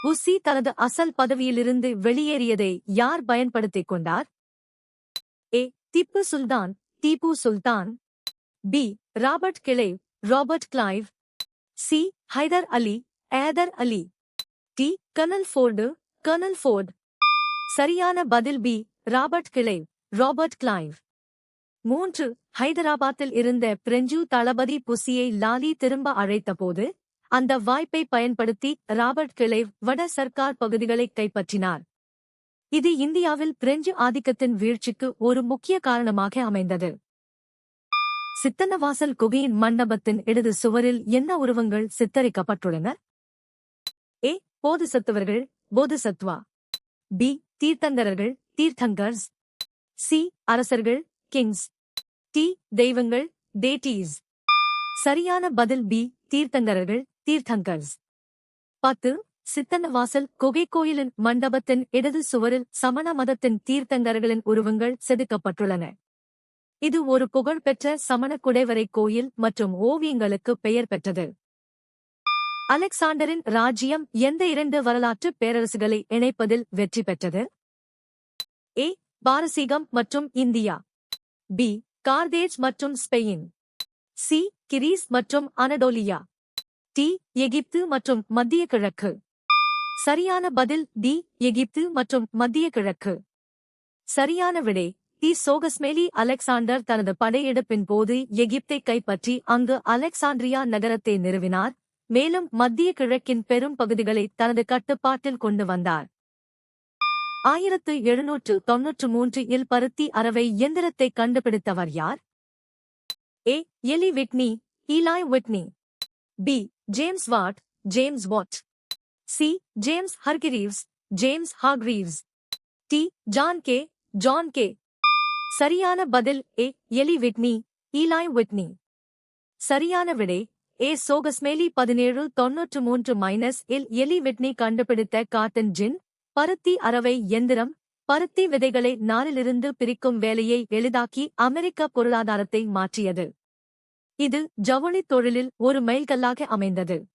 உசி தனது அசல் பதவியிலிருந்து வெளியேறியதை யார் பயன்படுத்திக் கொண்டார்? A. Tipu Sultan, Tipu Sultan. B. Robert Clive, Robert Clive. C. Hyder Ali, Hyder Ali. D. Colonel Ford, colonel Ford. சரியான பதில் B. Robert Clive, Robert Clive. 3. ஹைதராபாத்தில் இருந்த பிரெஞ்சு தளபதி புசியை லாலி திரும்ப அழைத்தபோது அந்த வாய்ப்பை பயன்படுத்தி ராபர்ட் கிளைவ் வட சர்க்கார் பகுதிகளை கைப்பற்றினார். இது இந்தியாவில் பிரெஞ்சு ஆதிக்கத்தின் வீழ்ச்சிக்கு ஒரு முக்கிய காரணமாக அமைந்தது. சித்தன்னவாசல் குகையின் மண்டபத்தின் இடது சுவரில் என்ன உருவங்கள் சித்தரிக்கப்பட்டுள்ளன? ஏ. போதிசத்துவர்கள், போதிசத்வா. பி. தீர்த்தங்கரர்கள், தீர்த்தங்கர்ஸ். சி. அரசர்கள், கிங்ஸ். டி. தெய்வங்கள், டேட்டீஸ். சரியான பதில் பி. தீர்த்தங்கரர்கள், தீர்த்தங்கர்ஸ். 10. சித்தன்னவாசல் குகை கோயிலின் மண்டபத்தின் இடது சுவரில் சமண மதத்தின் தீர்த்தங்கரர்களின் உருவங்கள் செதுக்கப்பட்டுள்ளன. இது ஒரு புகழ்பெற்ற சமண குடைவரை கோயில் மற்றும் ஓவியங்களுக்கு பெயர் பெற்றது. அலெக்சாண்டரின் ராஜ்யம் எந்த 2 வரலாற்று பேரரசுகளை இணைப்பதில் வெற்றி பெற்றது? ஏ. பாரசீகம் மற்றும் இந்தியா. பி. கார்தேஜ் மற்றும் ஸ்பெயின். சி. கிரீஸ் மற்றும் அனடோலியா. டி. எகிப்து மற்றும் மத்திய கிழக்கு. சரியான பதில் டி. எகிப்து மற்றும் மத்திய கிழக்கு. சரியான விடை டி. சோகஸ்மேலி. அலெக்சாண்டர் தனது படையெடுப்பின் போது எகிப்தை கைப்பற்றி அங்கு அலெக்சாண்ட்ரியா நகரத்தை நிறுவினார், மேலும் மத்திய கிழக்கின் பெரும் பகுதிகளை தனது கட்டுப்பாட்டில் கொண்டு வந்தார். 1793 இல் பருத்தி அரவை இயந்திரத்தை கண்டுபிடித்தவர் யார்? A. Eli Whitney, Eli Whitney. B. James Watt, James Watt. C. James Hargreaves, James Hargreaves. D. John Kay, John Kay. சரியான பதில் ஏ. Eli Whitney, Eli Whitney. சரியான விடை ஏ. சோகஸ்மேலி. 1793 இல் எலி விட்னி கண்டுபிடித்த காட்டன் ஜின், பருத்தி அரவை எந்திரம், பருத்தி விதைகளை நாரிலிருந்து பிரிக்கும் வேலையை எளிதாக்கி அமெரிக்க பொருளாதாரத்தை மாற்றியது. இது ஜவுளித் தொழிலில் ஒரு மைல்கல்லாக அமைந்தது.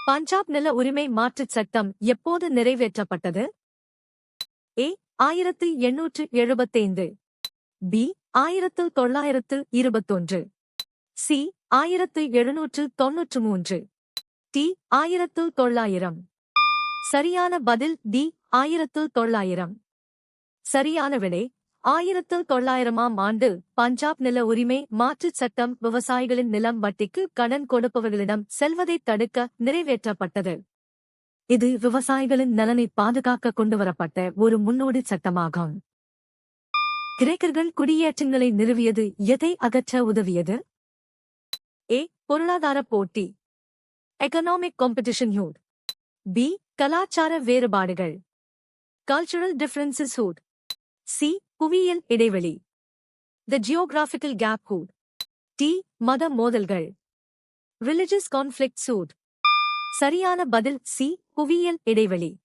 பஞ்சாப் நில உரிமை மாற்றுச் சட்டம் எப்போது நிறைவேற்றப்பட்டது? ஏ. 1875. பி. 1921. சி. 1793. டி. 1900. சரியான பதில் டி. 1900. சரியான விடை 1900ஆம் ஆண்டு பஞ்சாப் நில உரிமை மாற்றுச் சட்டம் விவசாயிகளின் நிலம் வட்டிக்கு கடன் கொடுப்பவர்களிடம் செல்வதைத் தடுக்க நிறைவேற்றப்பட்டது. இது விவசாயிகளின் நலனை பாதுகாக்க கொண்டுவரப்பட்ட ஒரு முன்னோடி சட்டமாகும். கிரேக்கர்கள் குடியேற்றங்களை நிறுவியது எதை அகற்ற உதவியது? ஏ. பொருளாதார போட்டி, எகனாமிக் காம்படிஷன் ஹூட். பி. கலாச்சார வேறுபாடுகள், கல்ச்சுரல் டிஃபரன்சஸ் ஹூட். சி. புவியியல் இடைவெளி, தி ஜியோகிராபிக்கல் கேப் ஹூட். டி. மத மோதல்கள், ரிலிஜியஸ் கான்ஃபிளிக்ட்ஸ் ஹூட். சரியான பதில் சி. புவியியல் இடைவெளி,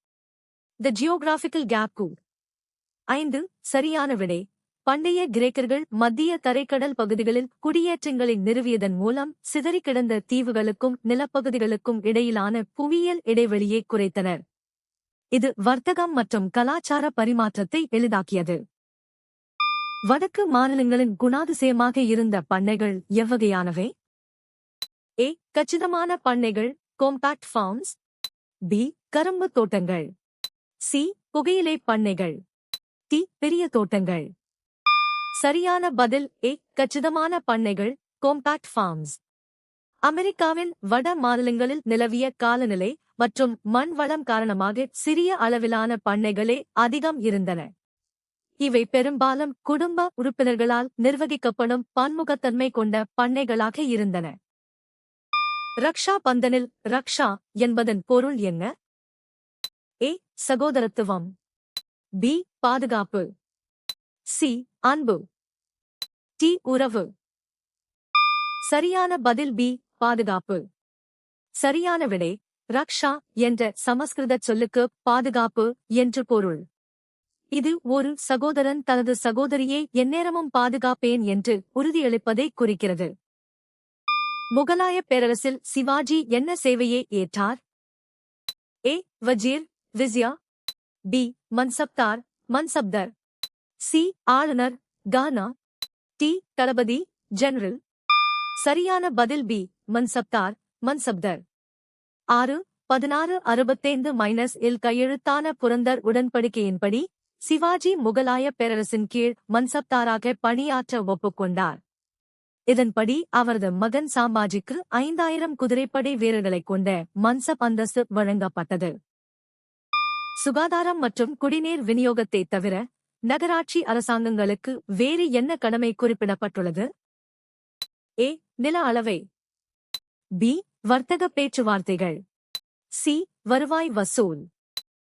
தி ஜியோகிராபிக்கல் கேப் ஹூட். 5. சரியான விடை பண்டைய கிரேக்கர்கள் மத்திய தரைக்கடல் பகுதிகளில் குடியேற்றங்களை நிறுவியதன் மூலம் சிதறிக் கிடந்த தீவுகளுக்கும் நிலப்பகுதிகளுக்கும் இடையிலான புவியியல் இடைவெளியை குறைத்தனர். இது வர்த்தகம் மற்றும் கலாச்சார பரிமாற்றத்தை எளிதாக்கியது. வடக்கு மாநிலங்களின் குணாதிசயமாக இருந்த பண்ணைகள் எவ்வகையானவை? ஏ. கச்சிதமான பண்ணைகள், காம்பாக்ட் ஃபார்ம்ஸ். பி. கரும்பு தோட்டங்கள். சி. புகையிலை பண்ணைகள். டி. பெரிய தோட்டங்கள். சரியான பதில் ஏ. கச்சிதமான பண்ணைகள், காம்பாக்ட் ஃபார்ம்ஸ். அமெரிக்காவின் வட மாநிலங்களில் நிலவிய காலநிலை மற்றும் மண் வளம் காரணமாக சிறிய அளவிலான பண்ணைகளே அதிகம் இருந்தன. இவை பெரும்பாலும் குடும்ப உறுப்பினர்களால் நிர்வகிக்கப்படும் பன்முகத்தன்மை கொண்ட பண்ணைகளாக இருந்தன. ரக்ஷா பந்தனில் ரக்ஷா என்பதன் பொருள் என்ன? ஏ. சகோதரத்துவம். பி. பாதுகாப்பு. சி. அன்பு. டி. உறவு. சரியான பதில் பி. பாதுகாப்பு. சரியான விடை ரக்ஷா என்ற சமஸ்கிருத சொல்லுக்கு பாதுகாப்பு என்று பொருள். இது ஒரு சகோதரன் தனது சகோதரியை எந்நேரமும் பாதுகாப்பேன் என்று உறுதியளிப்பதை குறிக்கிறது. முகலாய பேரரசில் சிவாஜி என்ன சேவையை ஏற்றார்? ஏ வஜீர் விசியா, பி மன்சப்தார் மன்சப்தர், சி ஆளுநர் கானா, டி தளபதி ஜெனரல். சரியான பதில் பி மன்சப்தார் மன்சப்தர். 6-1665-இல் கையெழுத்தான புரந்தர் உடன்படிக்கையின்படி சிவாஜி முகலாய பேரரசின் கீழ் மன்சப்தாராக பணியாற்ற ஒப்புக்கொண்டார். இதன்படி அவரது மகன் சாம்பாஜிக்கு 5000 குதிரைப்படை வீரர்களைக் கொண்ட மன்சப் அந்தஸ்து வழங்கப்பட்டது. சுகாதாரம் மற்றும் குடிநீர் விநியோகத்தைத் தவிர நகராட்சி அரசாங்கங்களுக்கு வேறு என்ன கடமை குறிப்பிடப்பட்டுள்ளது? ஏ நில அளவை, பி வர்த்தக பேச்சுவார்த்தைகள், சி வருவாய் வசூல்,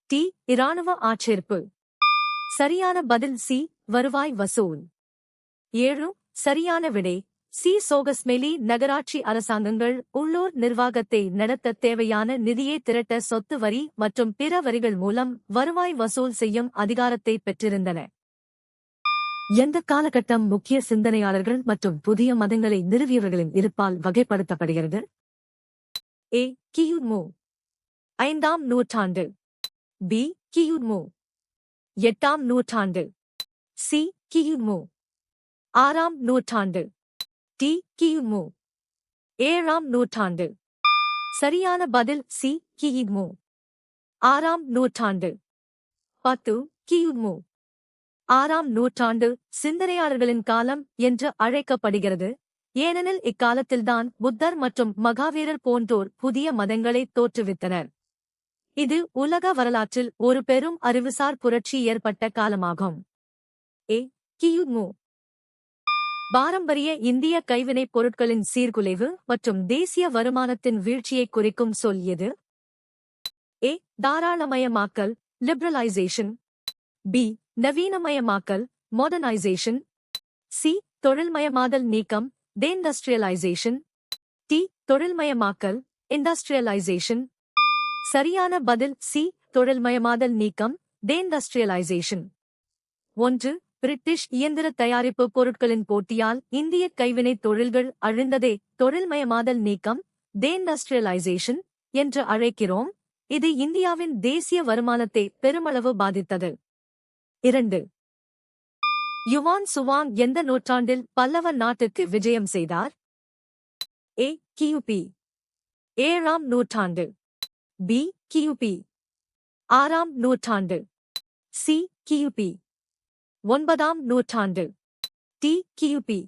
டி இராணுவ ஆட்சேர்ப்பு. சரியான பதில் சி வருவாய் வசூல். 7 சரியான விடை சி சோகஸ்மெலி. நகராட்சி அரசாங்கங்கள் உள்ளூர் நிர்வாகத்தை நடத்த தேவையான நிதியை திரட்ட சொத்து வரி மற்றும் பிற வரிகள் மூலம் வருவாய் வசூல் செய்யும் அதிகாரத்தை பெற்றிருந்தன. எந்த காலகட்டம் முக்கிய சிந்தனையாளர்கள் மற்றும் புதிய மதங்களை நிறுவியவர்களின் இருப்பால் வகைப்படுத்தப்படுகிறது? ஏ கியுமு 5ஆம் நூற்றாண்டு, பி கியுமு 8ஆம் நூற்றாண்டு, சி கியுமு 6ஆம் நூற்றாண்டு, டி கியுமு 7ஆம் நூற்றாண்டு. சரியான பதில் சி கியுமு 6ஆம் நூற்றாண்டு. 10 கியுமு 6ஆம் நூற்றாண்டு சிந்தனையாளர்களின் காலம் என்று அழைக்கப்படுகிறது, ஏனெனில் இக்காலத்தில்தான் புத்தர் மற்றும் மகாவீரர் போன்றோர் புதிய மதங்களை தோற்றுவித்தனர். இது உலக வரலாற்றில் ஒரு பெரும் அறிவுசார் புரட்சி ஏற்பட்ட காலமாகும். ஏ கியுமு. பாரம்பரிய இந்திய கைவினைப் பொருட்களின் சீர்குலைவு மற்றும் தேசிய வருமானத்தின் வீழ்ச்சியை குறிக்கும் சொல் எது? ஏ தாராளமயமாக்கல் லிபரலைசேஷன், பி நவீனமயமாக்கல் மாடர்னைசேஷன், சி தொழில்மயமாதல் நீக்கம் டேஇண்டஸ்ட்ரியலைசேஷன், டி தொழில்மயமாக்கல் இண்டஸ்ட்ரியலைசேஷன். சரியான பதில் சி தொழில்மயமாதல் நீக்கம் டேஇண்டஸ்ட்ரியலைசேஷன். 1 பிரிட்டிஷ் இயந்திர தயாரிப்பு பொருட்களின் போட்டியால் இந்திய கைவினைத் தொழில்கள் அழிந்ததே தொழில்மயமாதல் நீக்கம் டேஇண்டஸ்ட்ரியலைசேஷன் என்று அழைக்கிறோம். இது இந்தியாவின் தேசிய வருமானத்தை பெருமளவு பாதித்தது. 2 யுவான் சுவாங் எந்த நூற்றாண்டில் பல்லவ நாட்டுக்கு விஜயம் செய்தார்? ஏ கியுபி 7ஆம் நூற்றாண்டு, பி கியுபி 6ஆம் நூற்றாண்டு, சி கியுபி 9ஆம் நூற்றாண்டு, டி கியுபி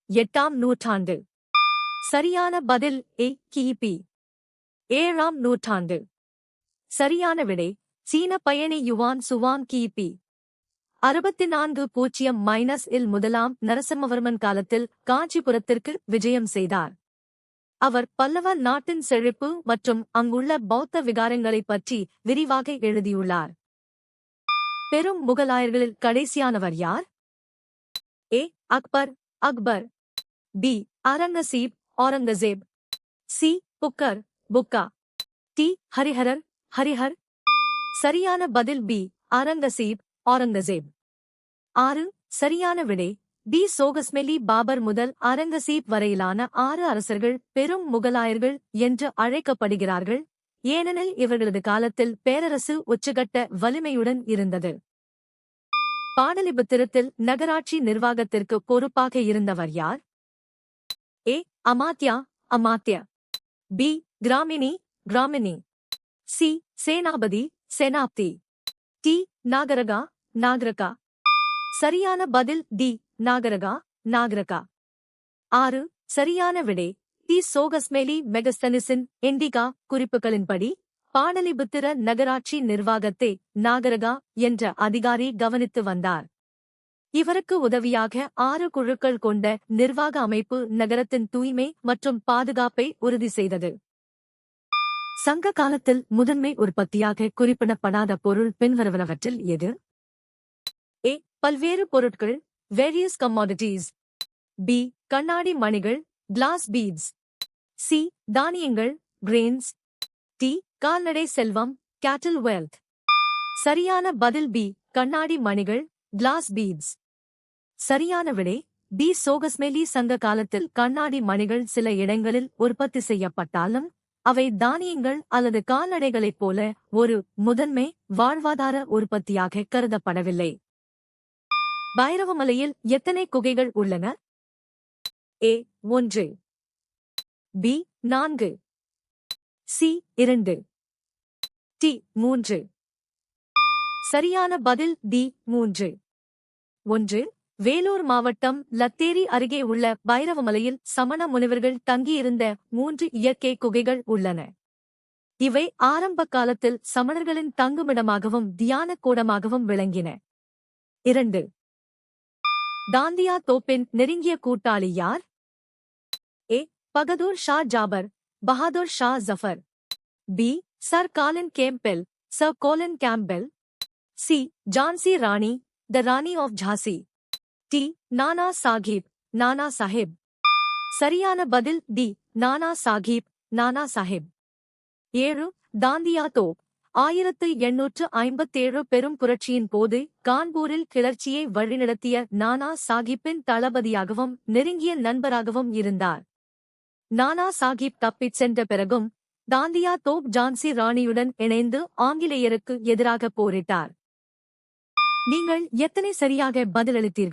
8ஆம் நூற்றாண்டு. சரியான பதில் ஏ கிபி 7ஆம் நூற்றாண்டு. சரியான விடை சீன பயணி யுவான் சுவாங் கிபி 64-இல் முதலாம் நரசிம்மவர்மன் காலத்தில் காஞ்சிபுரத்திற்கு விஜயம் செய்தார். அவர் பல்லவ நாட்டின் செழிப்பு மற்றும் அங்குள்ள பௌத்த விகாரங்களைப் பற்றி விரிவாக எழுதியுள்ளார். பெரும் முகலாயர்களில் கடைசியானவர் யார்? A Akbar Akbar, B Aurangzeb Aurangzeb, C Bukka Bukka, D Harihara Harihara. சரியான பதில் பி அவுரங்கசீப் அவுரங்கசீப். 6 சரியான விடை பி சோகஸ்மெலி. பாபர் முதல் அவுரங்கசீப் வரையிலான 6 அரசர்கள் பெரும் முகலாயர்கள் என்று அழைக்கப்படுகிறார்கள், ஏனெனில் இவர்களது காலத்தில் பேரரசு உச்சகட்ட வலிமையுடன் இருந்தது. பாடலிபுத்திரத்தில் நகராட்சி நிர்வாகத்திற்கு பொறுப்பாக இருந்தவர் யார்? ஏ அமாத்யா அமாத்யா, பி கிராமினி கிராமினி, சி சேனாபதி செனாப்தி, டி நாகரகா நாகரகா. சரியான பதில் டி நாகரகா நாகரகா. 6 சரியான விடை டி சோகஸ்மெலி. மெகஸ்தனிஸின் இண்டிகா குறிப்புகளின்படி பாடலிபுத்திர நகராட்சி நிர்வாகத்தை நாகரகா என்ற அதிகாரி கவனித்து வந்தார். இவருக்கு உதவியாக 6 குழுக்கள் கொண்ட நிர்வாக அமைப்பு நகரத்தின் தூய்மை மற்றும் பாதுகாப்பை உறுதி செய்தது. சங்க காலத்தில் முதன்மை உற்பத்தியாக குறிப்பிடப்படாத பொருள் பின்வருவனவற்றில் எது? ஏ பல்வேறு பொருட்கள் வேரியஸ் கமாடிட்டீஸ், பி கண்ணாடி மணிகள் கிளாஸ் பீட்ஸ், சி தானியங்கள் கிரெயின்ஸ், டி கால்நடை செல்வம் கேட்டில் வெல்த். சரியான பதில் பி கண்ணாடி மணிகள் கிளாஸ் பீட்ஸ். சரியான விடை பி சோகஸ்மெலி. சங்க காலத்தில் கண்ணாடி மணிகள் சில இடங்களில் உற்பத்தி செய்யப்பட்டாலும் அவை தானியங்கள் அல்லது கால்நடைகளைப் போல ஒரு முதன்மை வாழ்வாதார உற்பத்தியாக கருதப்படவில்லை. பைரவமலையில் எத்தனை குகைகள் உள்ளன? A 1, B 4, C 2, T 3. சரியான பதில் D 3. 1. வேலூர் மாவட்டம் லத்தேரி அருகே உள்ள பைரவமலையில் சமண முனிவர்கள் தங்கியிருந்த 3 இயற்கை குகைகள் உள்ளன. இவை ஆரம்ப காலத்தில் சமணர்களின் தங்குமிடமாகவும் தியான கூடமாகவும் விளங்கின. 2. தாந்தியா தோப்பின் நெருங்கிய கூட்டாளி யார்? A. Bahadur Shah Zafar, Bahadur Shah Zafar. B. Sir Colin Campbell, sir Colin Campbell. C. Jhansi Rani, the Rani of Jhansi. T. Nana Sahib, Nana Sahib. சரியான பதில் D. நானா சாஹிப், நானா சாஹிப். 7. தாந்தியா தோப் 1857 பெரும் புரட்சியின் போது கான்பூரில் கிளர்ச்சியை வழிநடத்திய நானா சாஹிப்பின் தளபதியாகவும் நெருங்கிய நண்பராகவும் இருந்தார். நானா சாஹிப் தப்பிச் சென்ற பிறகும் தாந்தியா தோப் ஜான்சி ராணியுடன் இணைந்து ஆங்கிலேயருக்கு எதிராக போரிட்டார். நீங்கள் எத்தனை சரியாக பதிலளித்தீர்கள்?